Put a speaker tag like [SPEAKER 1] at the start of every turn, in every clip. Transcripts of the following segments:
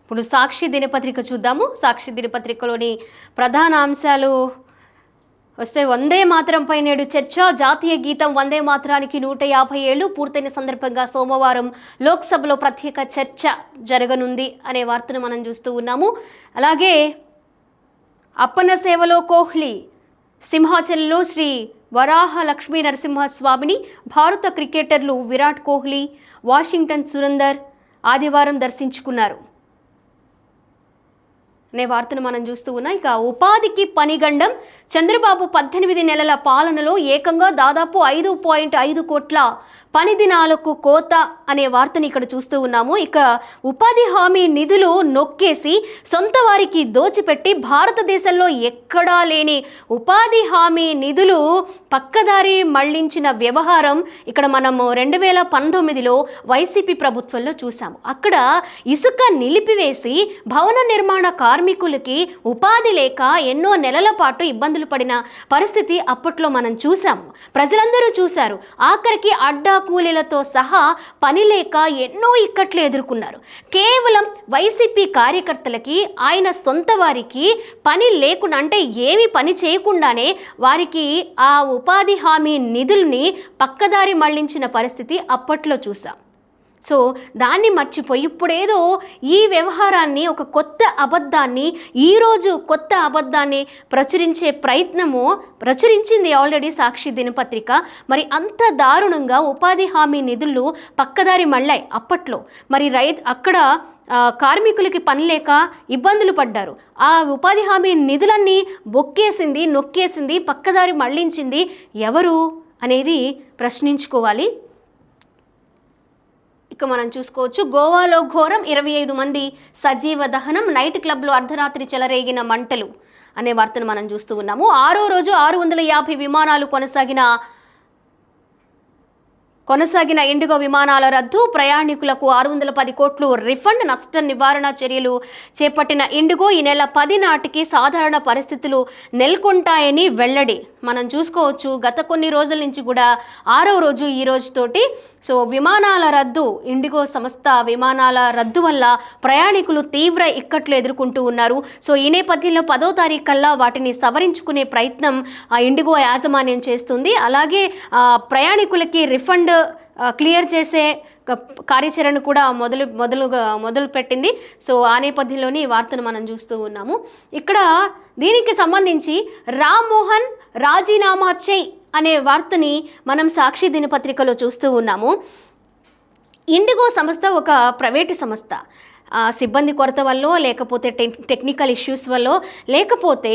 [SPEAKER 1] ఇప్పుడు సాక్షి దినపత్రిక చూద్దాము. సాక్షి దినపత్రికలోని ప్రధాన అంశాలు వస్తే వందే మాతరంపై నేడు చర్చ. జాతీయ గీతం వందే మాతరానికి 150 ఏళ్లు పూర్తయిన సందర్భంగా సోమవారం లోక్సభలో ప్రత్యేక చర్చ జరగనుంది అనే వార్తను మనం చూస్తూ ఉన్నాము. అలాగే అప్పన్న సేవలో కోహ్లీ, సింహాచలంలో శ్రీ వరాహ లక్ష్మీ నరసింహస్వామిని భారత క్రికెటర్లు విరాట్ కోహ్లీ, వాషింగ్టన్ సురేందర్ ఆదివారం దర్శించుకున్నారు అనే వార్తను మనం చూస్తూ ఉన్నాం. ఇక ఉపాధికి పనిగండం. చంద్రబాబు 18 నెలల పాలనలో ఏకంగా దాదాపు 5.5 కోట్ల పని దినాలకు కోత అనే వార్తని ఇక్కడ చూస్తూ ఉన్నాము. ఇక ఉపాధి హామీ నిధులు నొక్కేసి సొంత వారికి దోచిపెట్టి భారతదేశంలో ఎక్కడా లేని ఉపాధి హామీ నిధులు పక్కదారి మళ్లించిన వ్యవహారం ఇక్కడ మనము 2019లో వైసీపీ ప్రభుత్వంలో చూసాము. అక్కడ ఇసుక నిలిపివేసి భవన నిర్మాణ కార్మికులకి ఉపాధి లేక ఎన్నో నెలల పాటు ఇబ్బందులు పడిన పరిస్థితి అప్పట్లో మనం చూసాము. ప్రజలందరూ చూశారు. ఆఖరికి అడ్డా కూలీలతో సహా పని లేక ఎన్నో ఇక్కట్లు ఎదుర్కొన్నారు. కేవలం వైసీపీ కార్యకర్తలకి, ఆయన సొంత వారికి పని లేకుండా, అంటే ఏమి పని చేయకుండానే వారికి ఆ ఉపాధి హామీ నిధుల్ని పక్కదారి మళ్లించిన పరిస్థితి అప్పట్లో చూసాం. సో దాన్ని మర్చిపోయి ఇప్పుడేదో ఈ వ్యవహారాన్ని, ఒక కొత్త అబద్ధాన్ని, ఈరోజు కొత్త అబద్ధాన్ని ప్రచురించింది ఆల్రెడీ సాక్షి దినపత్రిక. మరి అంత దారుణంగా ఉపాధి హామీ నిధులు పక్కదారి మళ్ళాయి అప్పట్లో. మరి అక్కడ కార్మికులకి పని లేక ఇబ్బందులు పడ్డారు. ఆ ఉపాధి హామీ నిధులన్నీ నొక్కేసింది, పక్కదారి మళ్లించింది ఎవరు అనేది ప్రశ్నించుకోవాలి. ఇక మనం చూసుకోవచ్చు. గోవాలో ఘోరం, 25 మంది సజీవ దహనం, నైట్ క్లబ్లో అర్ధరాత్రి చెలరేగిన మంటలు అనే వార్తను మనం చూస్తూ ఉన్నాము. 6వ రోజు 650 విమానాలు కొనసాగిన ఇండిగో విమానాల రద్దు, ప్రయాణికులకు 610 కోట్లు రిఫండ్, నష్ట నివారణ చర్యలు చేపట్టిన ఇండిగో ఈ నెల 10 నాటికి సాధారణ పరిస్థితులు నెలకొంటాయని వెల్లడి. మనం చూసుకోవచ్చు గత కొన్ని రోజుల నుంచి కూడా 6వ రోజు ఈ రోజుతోటి విమానాల రద్దు, ఇండిగో సంస్థ విమానాల రద్దు వల్ల ప్రయాణికులు తీవ్ర ఇక్కట్లు ఎదుర్కొంటూ ఉన్నారు. ఈ నేపథ్యంలో 10వ తారీఖు కల్లా వాటిని సవరించుకునే ప్రయత్నం ఇండిగో యాజమాన్యం చేస్తుంది. అలాగే ప్రయాణికులకి రిఫండ్ క్లియర్ చేసే కార్యాచరణ కూడా మొదలు పెట్టింది. ఆ నేపథ్యంలోని ఈ వార్తను మనం చూస్తూ ఉన్నాము. ఇక్కడ దీనికి సంబంధించి రామ్మోహన్ రాజీనామా చేయి అనే వార్తని మనం సాక్షి దినపత్రికలో చూస్తూ ఉన్నాము. ఇండిగో సంస్థ ఒక ప్రైవేటు సంస్థ. సిబ్బంది కొరత వల్ల, లేకపోతే టెక్నికల్ ఇష్యూస్ వల్ల, లేకపోతే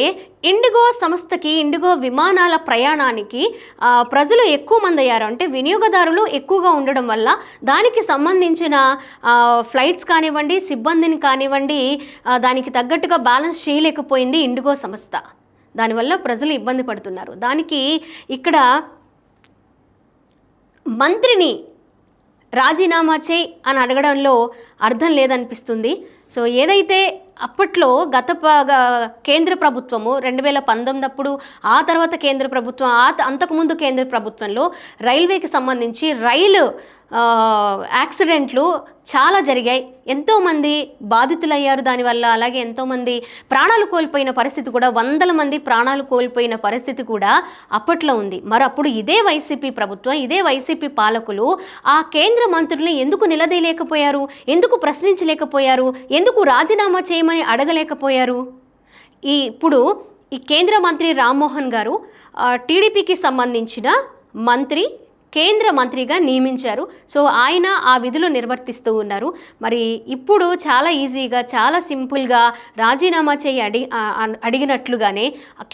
[SPEAKER 1] ఇండిగో సంస్థకి, ఇండిగో విమానాల ప్రయాణానికి ప్రజలు ఎక్కువ మంది అయ్యారు. అంటే వినియోగదారులు ఎక్కువగా ఉండడం వల్ల దానికి సంబంధించిన ఫ్లైట్స్ కానివ్వండి, సిబ్బందిని కానివ్వండి, దానికి తగ్గట్టుగా బ్యాలెన్స్ చేయలేకపోయింది ఇండిగో సంస్థ. దానివల్ల ప్రజలు ఇబ్బంది పడుతున్నారు. దానికి ఇక్కడ మంత్రిని రాజీనామా చేయి అని అడగడంలో అర్థం లేదనిపిస్తుంది. ఏదైతే అప్పట్లో కేంద్ర ప్రభుత్వము 2019 అప్పుడు, ఆ తర్వాత కేంద్ర ప్రభుత్వం, అంతకుముందు కేంద్ర ప్రభుత్వంలో రైల్వేకి సంబంధించి రైలు యాక్సిడెంట్లు చాలా జరిగాయి. ఎంతోమంది బాధితులయ్యారు దానివల్ల. అలాగే ఎంతోమంది ప్రాణాలు కోల్పోయిన పరిస్థితి కూడా, 100 మంది ప్రాణాలు కోల్పోయిన పరిస్థితి కూడా అప్పట్లో ఉంది. మరి అప్పుడు ఇదే వైసీపీ ప్రభుత్వం, ఇదే వైసీపీ పాలకులు ఆ కేంద్ర మంత్రుల్ని ఎందుకు నిలదీయలేకపోయారు? ఎందుకు ప్రశ్నించలేకపోయారు? ఎందుకు రాజీనామా చేయమని అడగలేకపోయారు? ఇప్పుడు ఈ కేంద్ర మంత్రి రామ్మోహన్ గారు టీడీపీకి సంబంధించిన మంత్రి, కేంద్ర మంత్రిగా నియమించారు. ఆయన ఆ విధులు నిర్వర్తిస్తూ ఉన్నారు. మరి ఇప్పుడు చాలా ఈజీగా, చాలా సింపుల్గా రాజీనామా చేయి అడిగినట్లుగానే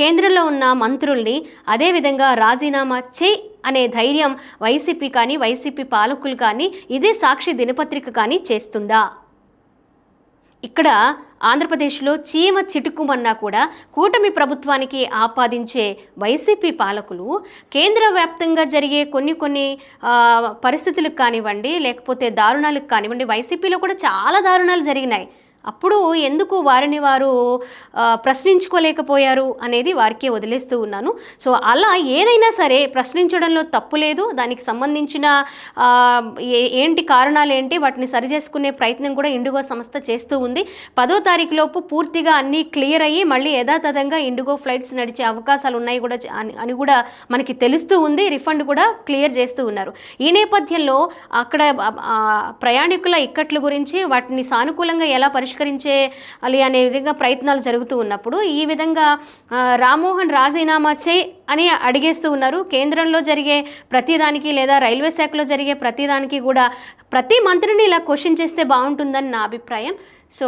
[SPEAKER 1] కేంద్రంలో ఉన్న మంత్రుల్ని అదేవిధంగా రాజీనామా చేయి అనే ధైర్యం వైసీపీ కానీ, వైసీపీ పాలకులు కానీ, ఇదే సాక్షి దినపత్రిక కానీ చేస్తుందా? ఇక్కడ ఆంధ్రప్రదేశ్లో చీమ చిటుకుమన్నా కూడా కూటమి ప్రభుత్వానికి ఆపాదించే వైసీపీ పాలకులు కేంద్ర వ్యాప్తంగా జరిగే కొన్ని పరిస్థితులకు కానివ్వండి, లేకపోతే దారుణాలకు కానివ్వండి, వైసీపీలో కూడా చాలా దారుణాలు జరిగినాయి. అప్పుడు ఎందుకు వారిని వారు ప్రశ్నించుకోలేకపోయారు అనేది వారికే వదిలేస్తూ ఉన్నాను. సో అలా ఏదైనా సరే ప్రశ్నించడంలో తప్పు లేదు. దానికి సంబంధించిన ఏంటి కారణాలు ఏంటి వాటిని సరిచేసుకునే ప్రయత్నం కూడా ఇండిగో సంస్థ చేస్తూ ఉంది. 10వ తారీఖు లోపు పూర్తిగా అన్నీ క్లియర్ అయ్యి మళ్ళీ యథాతథంగా ఇండిగో ఫ్లైట్స్ నడిచే అవకాశాలు ఉన్నాయి కూడా అని కూడా మనకి తెలుస్తూ ఉంది. రిఫండ్ కూడా క్లియర్ చేస్తూ ఉన్నారు. ఈ నేపథ్యంలో అక్కడ ప్రయాణికుల ఇక్కట్ల గురించి వాటిని సానుకూలంగా ఎలా పరిష్కరించేయాలి అనే విధంగా ప్రయత్నాలు జరుగుతూ ఉన్నప్పుడు ఈ విధంగా రామ్మోహన్ రాజీనామా చేయి అని అడిగేస్తూ ఉన్నారు. కేంద్రంలో జరిగే ప్రతిదానికి లేదా రైల్వే శాఖలో జరిగే ప్రతిదానికి కూడా ప్రతి మంత్రిని ఇలా క్వశ్చన్ చేస్తే బాగుంటుందని నా అభిప్రాయం. సో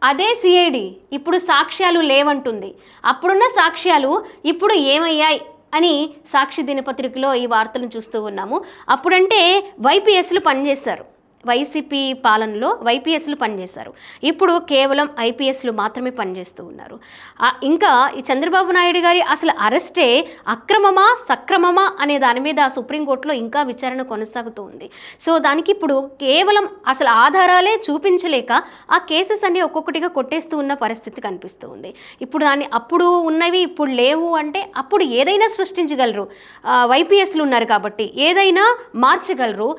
[SPEAKER 1] అదే సిఐడి ఇప్పుడు సాక్ష్యాలు లేవంటుంది. అప్పుడున్న సాక్ష్యాలు ఇప్పుడు ఏమయ్యాయి అని సాక్షి దినపత్రికలో ఈ వార్తలను చూస్తూ ఉన్నాము. అప్పుడంటే వైపీఎస్లు పనిచేశారు, వైసీపీ పాలనలో వైపీఎస్లు పనిచేశారు. ఇప్పుడు కేవలం ఐపీఎస్లు మాత్రమే పనిచేస్తూ ఉన్నారు. ఇంకా ఈ చంద్రబాబు నాయుడు గారి అసలు అరెస్టే అక్రమమా సక్రమమా అనే దాని మీద సుప్రీంకోర్టులో ఇంకా విచారణ కొనసాగుతూ ఉంది. సో దానికి ఇప్పుడు కేవలం అసలు ఆధారాలే చూపించలేక ఆ కేసెస్ అన్ని ఒక్కొక్కటిగా కొట్టేస్తూ ఉన్న పరిస్థితి కనిపిస్తూ ఉంది. ఇప్పుడు దాన్ని అప్పుడు ఉన్నవి ఇప్పుడు లేవు అంటే అప్పుడు ఏదైనా సృష్టించగలరు, వైపీఎస్లు ఉన్నారు కాబట్టి ఏదైనా మార్చగలరు.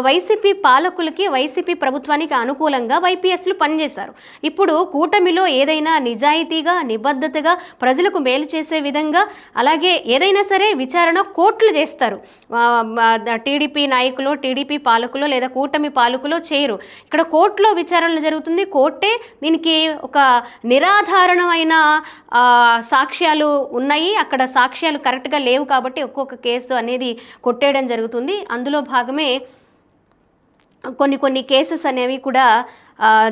[SPEAKER 1] వైసీపీ పాలకులకి వైసీపీ ప్రభుత్వానికి అనుకూలంగా వైపీఎస్లు పనిచేశారు. ఇప్పుడు కూటమిలో ఏదైనా నిజాయితీగా నిబద్ధతగా ప్రజలకు మేలు చేసే విధంగా అలాగే ఏదైనా సరే విచారణ కోర్టులు చేస్తారు. టీడీపీ నాయకులు టీడీపీ పాలకులు లేదా కూటమి పాలకులు చేయరు. ఇక్కడ కోర్టులో విచారణలు జరుగుతుంది. కోర్టే దీనికి ఒక నిరాధారణమైన సాక్ష్యాలు ఉన్నాయి, అక్కడ సాక్ష్యాలు కరెక్ట్గా లేవు కాబట్టి ఒక్కొక్క కేసు అనేది కొట్టేయడం జరుగుతుంది. అందులో భాగమే కొన్ని కేసెస్ అనేవి కూడా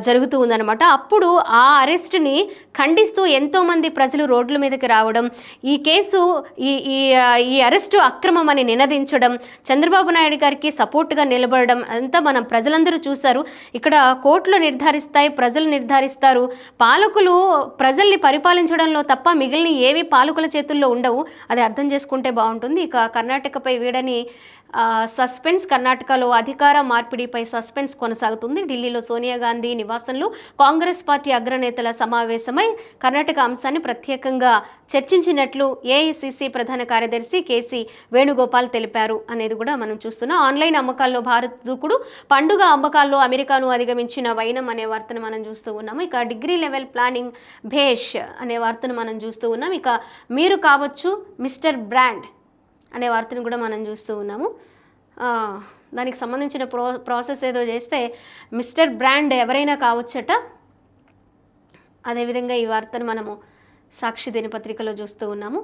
[SPEAKER 1] జరుగుతూ ఉందన్నమాట. అప్పుడు ఆ అరెస్ట్ని ఖండిస్తూ ఎంతోమంది ప్రజలు రోడ్ల మీదకి రావడం, ఈ కేసు ఈ అరెస్టు అక్రమం అని నినదించడం, చంద్రబాబు నాయుడు గారికి సపోర్ట్గా నిలబడడం అంతా మనం ప్రజలందరూ చూశారు. ఇక్కడ కోర్టులు నిర్ధారిస్తాయి, ప్రజలు నిర్ధారిస్తారు. పాలకులు ప్రజల్ని పరిపాలించడంలో తప్ప మిగిలిన ఏవి పాలకుల చేతుల్లో ఉండవు. అది అర్థం చేసుకుంటే బాగుంటుంది. ఇక కర్ణాటకపై వీడని సస్పెన్స్, కర్ణాటకలో అధికార మార్పిడిపై సస్పెన్స్ కొనసాగుతుంది. ఢిల్లీలో సోనియా గాంధీ నివాసంలో కాంగ్రెస్ పార్టీ అగ్రనేతల సమావేశమై కర్ణాటక అంశాన్ని ప్రత్యేకంగా చర్చించినట్లు ఏఐసిసి ప్రధాన కార్యదర్శి కేసీ వేణుగోపాల్ తెలిపారు అనేది కూడా మనం చూస్తున్నాం. ఆన్లైన్ అమ్మకాల్లో భారత్ దూకుడు, పండుగ అమ్మకాల్లో అమెరికాను అధిగమించిన వైనం అనే వార్తను మనం చూస్తూ ఉన్నాము. ఇక డిగ్రీ లెవెల్ ప్లానింగ్ భేష్ అనే వార్తను మనం చూస్తూ ఉన్నాం. ఇక మీరు కావచ్చు మిస్టర్ బ్రాండ్ అనే వార్తను కూడా మనం చూస్తూ ఉన్నాము. దానికి సంబంధించిన ప్రాసెస్ ఏదో చేస్తే మిస్టర్ బ్రాండ్ ఎవరైనా కావచ్చట. అదేవిధంగా ఈ వార్తను మనము సాక్షి దినపత్రికలో చూస్తూ ఉన్నాము.